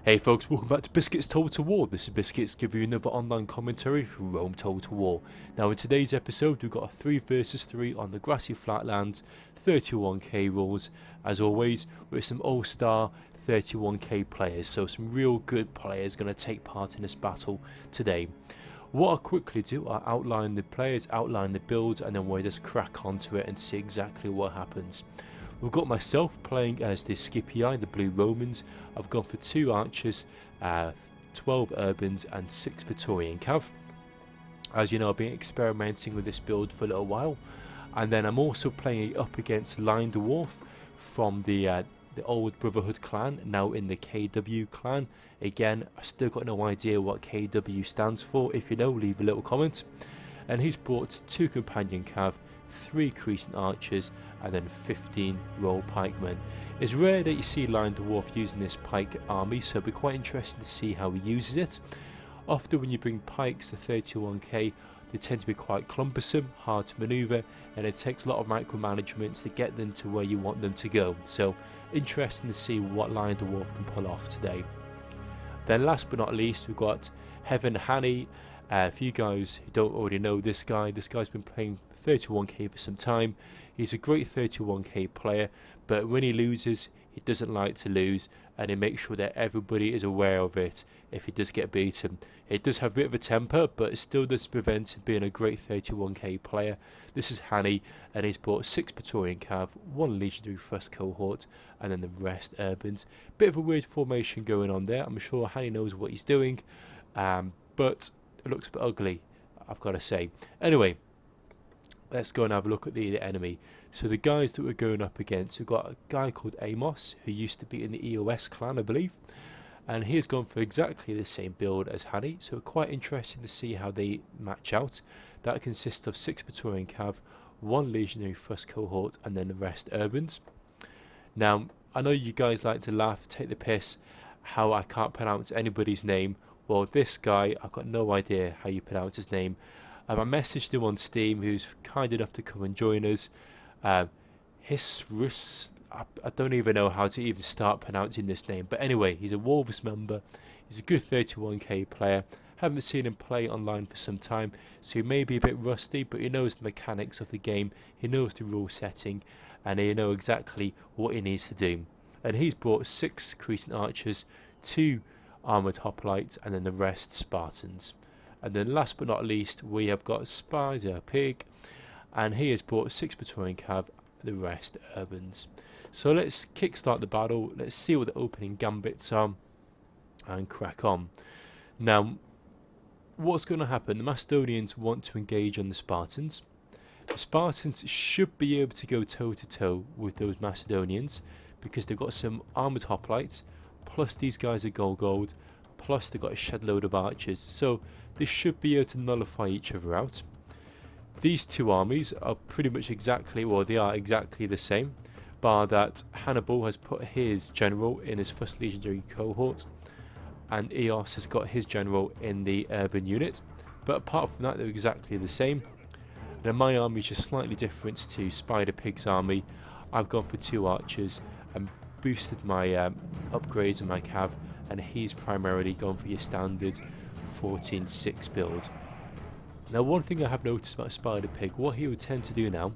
Hey folks, welcome back to Biscuits Total War. This is Biscuits giving you another online commentary for Rome Total War. Now in today's episode we've got a 3 versus 3 on the grassy flatlands, 31k rules, as always with some all-star 31k players, so some real good players going to take part in this battle today. What I'll quickly do, I'll outline the players, outline the builds, and then we'll just crack onto it and see exactly what happens. We've got myself playing as the Scipii, the Blue Romans. I've gone for 2 archers, 12 urbans and 6 Praetorian cav. As you know, I've been experimenting with this build for a little while. And then I'm also playing up against Liondward from the old Brotherhood clan, now in the KW clan. Again, I've still got no idea what KW stands for. If you know, leave a little comment. And he's brought 2 companion cav, 3 crescent archers, and then 15 royal pikemen. It's rare that you see Liondward using this pike army, so it'll be quite interesting to see how he uses it. Often when you bring pikes to 31k, they tend to be quite cumbersome, hard to maneuver, and it takes a lot of micromanagement to get them to where you want them to go. So interesting to see what Liondward can pull off today. Then last but not least, we've got Hanni. For you guys who don't already know this guy's been playing 31k for some time. He's a great 31k player, but when he loses, he doesn't like to lose, and he makes sure that everybody is aware of it if he does get beaten. It does have a bit of a temper, but it still doesn't prevent him being a great 31k player. This is Hanni, and he's brought 6 Praetorian cav, 1 legionary first cohort, and then the rest urbans. Bit of a weird formation going on there. I'm sure Hanni knows what he's doing, but it looks a bit ugly, I've got to say. Anyway, let's go and have a look at the enemy. So the guys that we're going up against, we've got a guy called Amos, who used to be in the EOS clan, I believe. And he's gone for exactly the same build as Hanni, so quite interesting to see how they match out. That consists of 6 Praetorian cav, 1 legionary first cohort, and then the rest urbans. Now, I know you guys like to laugh, take the piss, how I can't pronounce anybody's name. Well, this guy, I've got no idea how you pronounce his name. I messaged him on Steam, who's kind enough to come and join us. Hrxixus, I don't even know how to even start pronouncing this name. But anyway, he's a Walrus member. He's a good 31k player. Haven't seen him play online for some time, so he may be a bit rusty, but he knows the mechanics of the game. He knows the rule setting, and he knows exactly what he needs to do. And he's brought 6 crescent archers, 2 armoured hoplites, and then the rest Spartans. And then last but not least, we have got Spider Pig, and he has brought 6 Praetorian cav, the rest urbans. So let's kickstart the battle. Let's see what the opening gambits are and crack on. Now, what's going to happen? The Macedonians want to engage on the Spartans. The Spartans should be able to go toe to toe with those Macedonians because they've got some armoured hoplites, plus these guys are gold, plus they've got a shed load of archers. So they should be able to nullify each other out. These two armies are pretty much exactly, well, they are exactly the same, bar that Hannibal has put his general in his first legionary cohort, and Eos has got his general in the urban unit. But apart from that, they're exactly the same. And my army is just slightly different to Spider Pig's army. I've gone for 2 archers and boosted my upgrades and my cav, and he's primarily gone for your standard 14-6 build. Now, one thing I have noticed about Spider Pig, what he would tend to do now,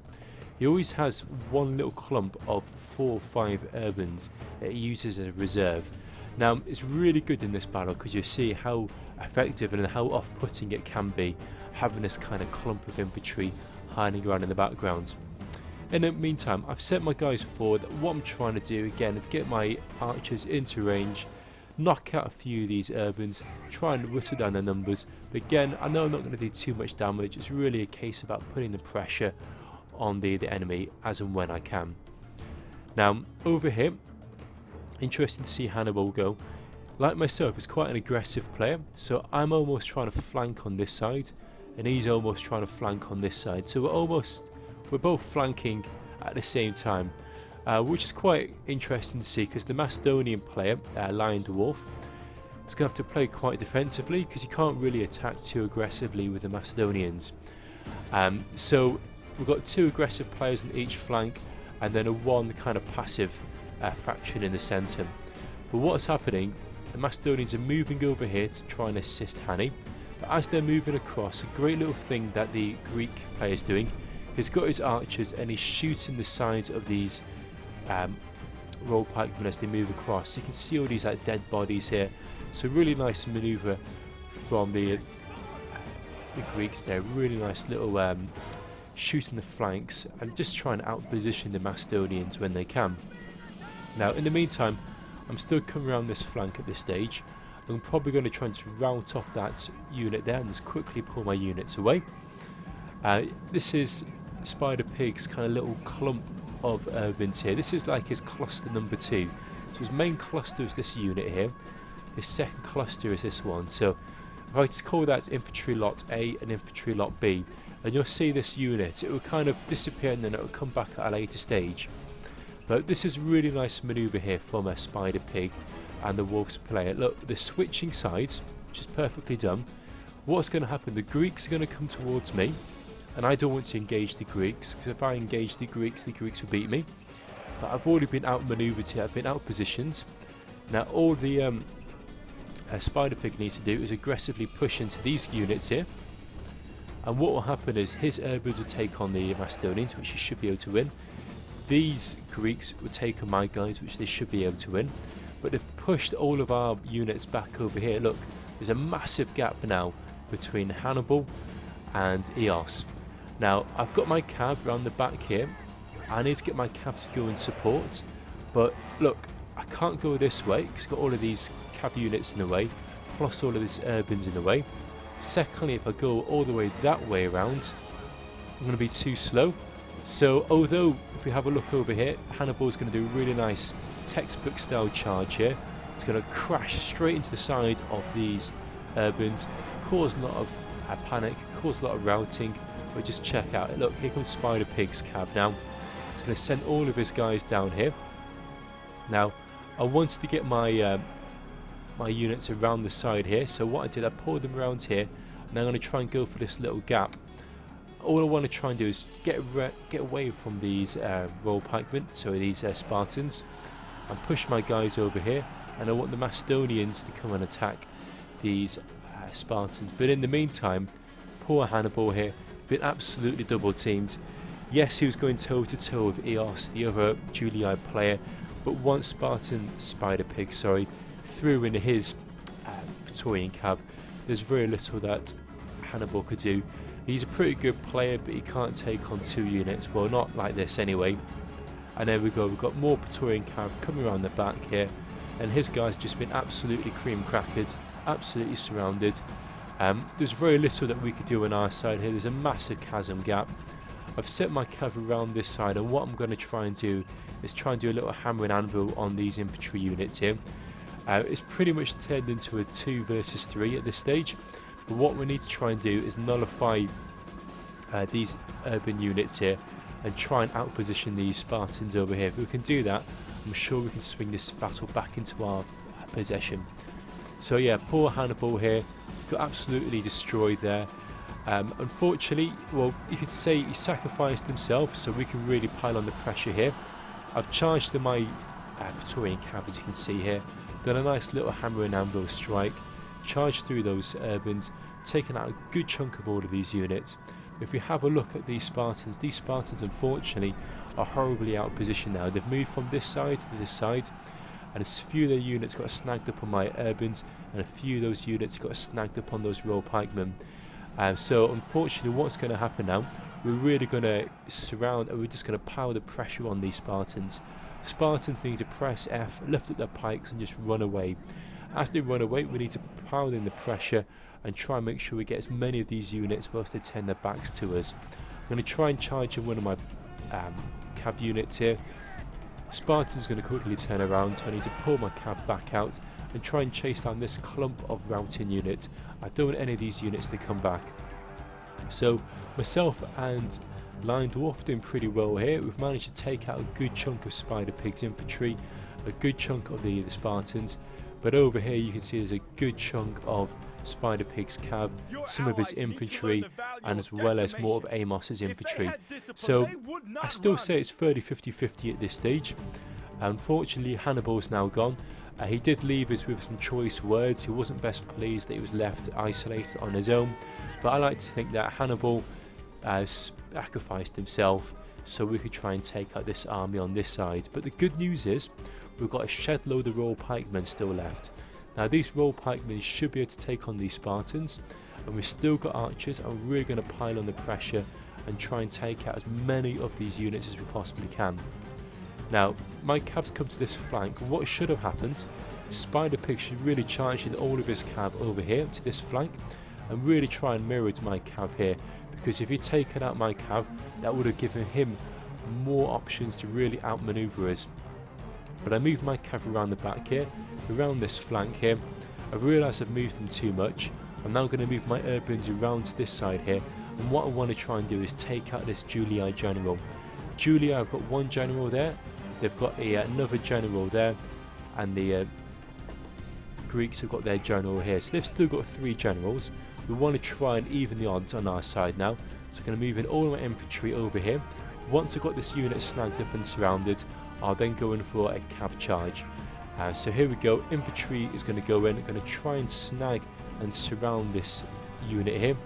he always has one little clump of 4 or 5 urbans that he uses as a reserve. Now, it's really good in this battle because you see how effective and how off-putting it can be, having this kind of clump of infantry hiding around in the background. In the meantime, I've set my guys forward. What I'm trying to do again is get my archers into range, knock out a few of these urbans, try and whittle down their numbers. But again, I know I'm not going to do too much damage. It's really a case about putting the pressure on the enemy as and when I can. Now, over here, interesting to see Hannibal go. Like myself, he's quite an aggressive player, so I'm almost trying to flank on this side, and he's almost trying to flank on this side. So we're both flanking at the same time. Which is quite interesting to see because the Macedonian player, Liondward, is going to have to play quite defensively because he can't really attack too aggressively with the Macedonians. So we've got 2 aggressive players on each flank and then a 1 kind of passive faction in the centre. But what's happening the Macedonians are moving over here to try and assist Hanni. But as they're moving across, a great little thing that the Greek player is doing, he's got his archers and he's shooting the sides of these royal pikemen as they move across. So you can see all these like dead bodies here. So really nice manoeuvre from the Greeks there. Really nice little shooting the flanks and just trying to outposition the Macedonians when they can. Now in the meantime, I'm still coming around this flank at this stage. I'm probably going to try and rout off that unit there and just quickly pull my units away. This is Spider Pig's kind of little clump of urbans here. This is like his cluster number 2. So his main cluster is this unit here. His second cluster is this one. So if I just call that infantry lot A and infantry lot B, and you'll see this unit, it will kind of disappear and then it will come back at a later stage. But this is a really nice manoeuvre here from a Spider Pig and the Wolves player. Look, they're switching sides, which is perfectly done. What's going to happen? The Greeks are going to come towards me, and I don't want to engage the Greeks, because if I engage the Greeks will beat me. But I've already been outmanoeuvred here, I've been outpositioned. Now all the Spider Pig needs to do is aggressively push into these units here. And what will happen is his urbans will take on the Macedonians, which he should be able to win. These Greeks will take on my guys, which they should be able to win. But they've pushed all of our units back over here. Look, there's a massive gap now between Hannibal and Eos. Now, I've got my cab around the back here. I need to get my cab to go and support. But look, I can't go this way because I've got all of these cab units in the way, plus all of these urbans in the way. Secondly, if I go all the way that way around, I'm going to be too slow. So, although if we have a look over here, Hannibal's going to do a really nice textbook style charge here. It's going to crash straight into the side of these urbans, cause a lot of panic, cause a lot of routing. But just check out it. Look, here comes Spider Pig's cab now. It's going to send all of his guys down here. Now, I wanted to get my my units around the side here, so what I did, I pulled them around here, and I'm going to try and go for this little gap. All I want to try and do is get away from these royal pikemen, so these Spartans, and push my guys over here, and I want the Macedonians to come and attack these Spartans. But in the meantime, poor Hannibal here, been absolutely double teamed. Yes, he was going toe to toe with Eos, the other Julii player, but once Spider Pig, threw in his Praetorian cab, there's very little that Hannibal could do. He's a pretty good player, but he can't take on 2 units. Well, not like this anyway. And there we go, we've got more Praetorian cab coming around the back here, and his guy's just been absolutely cream crackered, absolutely surrounded. There's very little that we could do on our side here. There's a massive chasm gap. I've set my cav around this side, and what I'm going to try and do is try and do a little hammer and anvil on these infantry units here. It's pretty much turned into a 2 versus 3 at this stage, but what we need to try and do is nullify these urban units here and try and outposition these Spartans over here. If we can do that, I'm sure we can swing this battle back into our possession. So yeah, poor Hannibal here got absolutely destroyed there. Unfortunately, well, you could say he sacrificed himself, so we can really pile on the pressure here. I've charged in my Praetorian cab, as you can see here, done a nice little hammer and anvil strike, charged through those urbans, taken out a good chunk of all of these units. If we have a look at these Spartans unfortunately are horribly out of position now. They've moved from this side to this side, and a few of their units got snagged up on my urbans, and a few of those units got snagged up on those royal pikemen. So unfortunately, what's going to happen now, we're really going to surround, and we're just going to pile the pressure on these Spartans. Spartans need to press F, lift up their pikes and just run away. As they run away, we need to pile in the pressure and try and make sure we get as many of these units whilst they turn their backs to us. I'm going to try and charge in one of my cav units here. Spartan's going to quickly turn around, so I need to pull my cav back out and try and chase down this clump of routing units. I don't want any of these units to come back. So myself and Liondward doing pretty well here. We've managed to take out a good chunk of Spider Pig's infantry, a good chunk of the Spartans, but over here you can see there's a good chunk of Spider Pig's cav, some of his infantry, and as well as more of Amos's infantry. So I still say it's 50-50 at this stage. Unfortunately, Hannibal's now gone. He did leave us with some choice words. He wasn't best pleased that he was left isolated on his own, but I like to think that Hannibal sacrificed himself so we could try and take out this army on this side. But the good news is we've got a shed load of royal pikemen still left. Now these royal pikemen should be able to take on these Spartans, and we've still got archers, and we're really going to pile on the pressure and try and take out as many of these units as we possibly can. Now my cavs come to this flank. What should have happened, Spider Pig should really charge in all of his cav over here to this flank and really try and mirror to my cav here, because if he'd taken out my cav, that would have given him more options to really outmaneuver us. But I moved my cav around the back here, around this flank here. I've realised I've moved them too much. I'm now going to move my urbans around to this side here, and what I want to try and do is take out this Julii general. Julii, I've got one general there, they've got another general there, and the Greeks have got their general here, so they've still got 3 generals. We want to try and even the odds on our side now, so I'm going to move in all my infantry over here. Once I've got this unit snagged up and surrounded, I'll then go in for a cav charge. So here we go, infantry is going to go in, I'm going to try and snag and surround this unit here.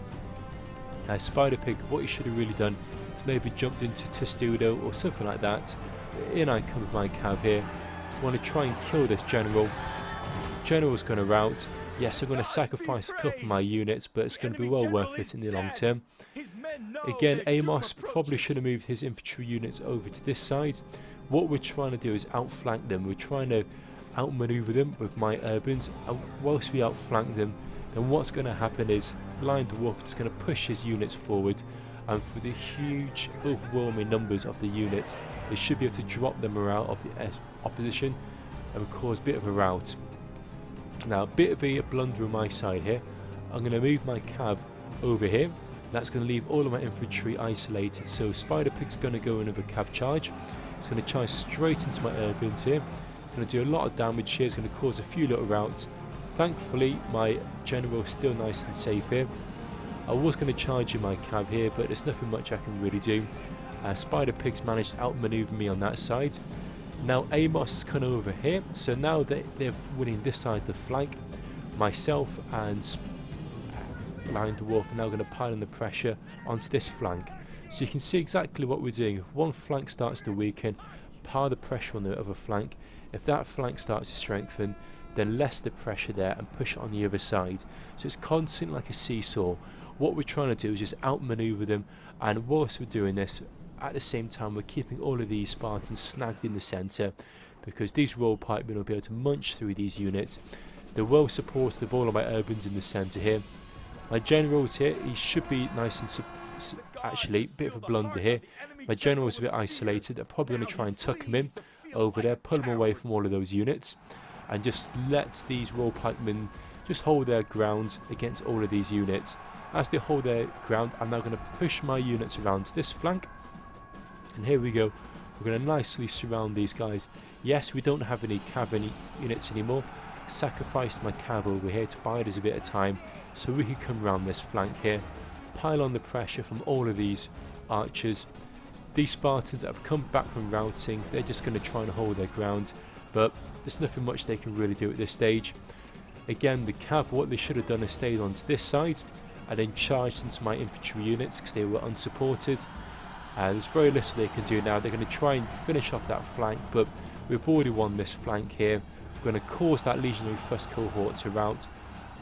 Spider Pig, what he should have really done is maybe jumped into Testudo or something like that. In I come with my cav here. I want to try and kill this general. General's going to rout. Yes, I'm going to sacrifice a couple of my units, but it's going to be well worth it in the long term. Again, Amos probably should have moved his infantry units over to this side. What we're trying to do is outflank them. We're trying to outmaneuver them with my urbans, and whilst we outflank them, then what's going to happen is Liondward is going to push his units forward, and for the huge overwhelming numbers of the units, they should be able to drop the morale of the opposition and cause a bit of a rout. Now, a bit of a blunder on my side here. I'm going to move my cav over here. That's going to leave all of my infantry isolated, so Spider Pig's going to go in with a cav charge. It's going to charge straight into my urbans here. It's going to do a lot of damage here. It's going to cause a few little routs. Thankfully, my general is still nice and safe here. I was going to charge in my cav here, but there's nothing much I can really do. Spider Pig's managed to outmaneuver me on that side. Now Amos has come over here, so now they're winning this side of the flank. Myself and Liondward are now going to pile on the pressure onto this flank. So you can see exactly what we're doing. If one flank starts to weaken, pile the pressure on the other flank. If that flank starts to strengthen, then less the pressure there and push it on the other side. So it's constant like a seesaw. What we're trying to do is just outmaneuver them, and whilst we're doing this, at the same time we're keeping all of these Spartans snagged in the centre, because these royal pikemen will be able to munch through these units. They're well supported of all of my urbans in the centre here. My generals here, he should be nice and actually, bit of a blunder here. My general's a bit isolated. I'm probably going to try and tuck him in over there, pull him away from all of those units, and just let these royal pikemen just hold their ground against all of these units. As they hold their ground, I'm now going to push my units around to this flank, and here we go. We're going to nicely surround these guys. Yes, we don't have any cav units anymore. Sacrificed my cav over here to buy us a bit of time so we can come around this flank here, pile on the pressure from all of these archers. These Spartans that have come back from routing, they're just going to try and hold their ground, but there's nothing much they can really do at this stage. Again, the cav, what they should have done is stayed onto this side and then charged into my infantry units because they were unsupported. There's very little they can do now. They're going to try and finish off that flank, but we've already won this flank here. We're going to cause that legionary first cohort to rout.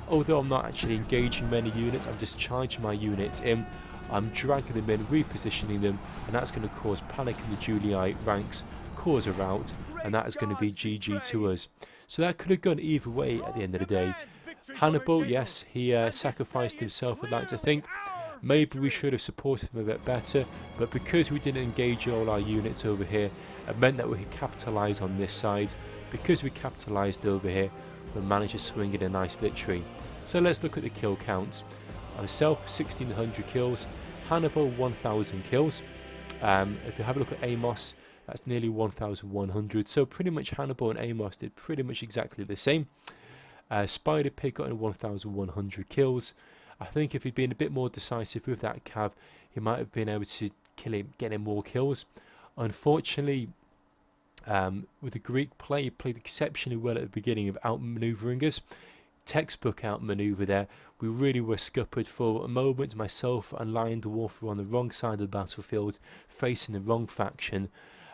Although I'm not actually engaging many units, I'm just charging my units in. I'm dragging them in, repositioning them, and that's going to cause panic in the Julii ranks, cause a rout, and that is going to be GG to us. So that could have gone either way at the end of the day. Hannibal, yes, he sacrificed himself, I'd like to think. Maybe we should have supported him a bit better, but because we didn't engage all our units over here, it meant that we could capitalise on this side. Because we capitalised over here, we managed to swing in a nice victory. So let's look at the kill count. Myself, 1600 kills. Hannibal, 1000 kills. If you have a look at Amos, that's nearly 1100. So pretty much Hannibal and Amos did pretty much exactly the same. Spider Pig got in 1100 kills. I think if he'd been a bit more decisive with that cav, he might have been able to kill him, get him more kills. Unfortunately, With the Greek play, he played exceptionally well at the beginning of outmanoeuvring us. Textbook outmaneuver there. We really were scuppered for a moment. Myself and Liondward were on the wrong side of the battlefield, facing the wrong faction,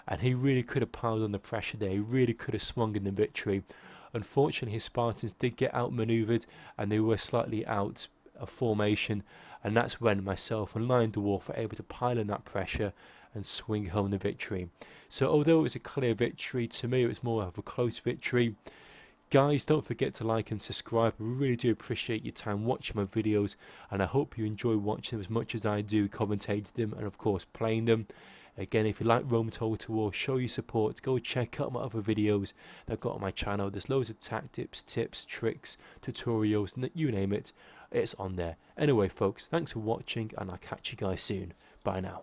and he really could have piled on the pressure there. He really could have swung in the victory. Unfortunately, his Spartans did get outmaneuvered, and they were slightly out of formation, and that's when myself and Liondward were able to pile in that pressure and swing home the victory. So although it was a clear victory, to me it was more of a close victory. Guys, don't forget to like and subscribe. I really do appreciate your time watching my videos, and I hope you enjoy watching them as much as I do commentating them and of course playing them. Again, if you like Rome Total War, show your support, go check out my other videos that I've got on my channel. There's loads of tactics, tips, tricks, tutorials, you name it, it's on there. Anyway folks, thanks for watching, and I'll catch you guys soon. Bye now.